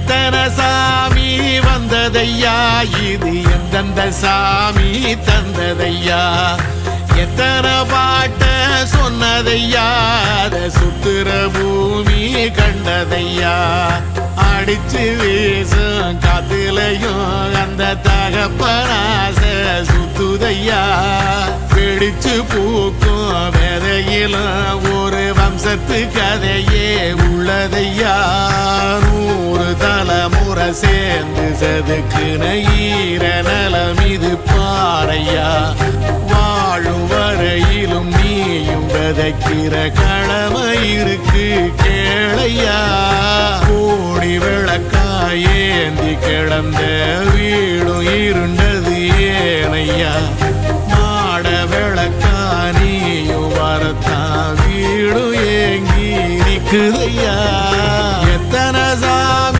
எத்தனை சாமி வந்ததையா, இது எந்தெந்த சாமி தந்ததையா, எத்தனை பாட்ட சொன்னதையா, அத சுத்துற பூமி கண்டதையா, அடிச்சு வீசும் காத்துலையும் அந்த தகப்பனாச சுத்துதையா, வெடிச்சு பூக்கும் வேதையிலும் ஒரு வம்சத்து கதையே உள்ளதையா, 100 தலைமுறை சேர்ந்து செதுக்குன ஈர நலம் இது பாறையா, வாழும் வரையிலும் நீயும் விதைக்கிற கடமை இருக்கு கேளையா, கோடி விளக்காயேந்தி கிடந்த வீடும் இருண்டது ஏனையா, மாட விளக்கா நீயும் வரத்தான் வீடும் ஏங்கி நிக்குதையா.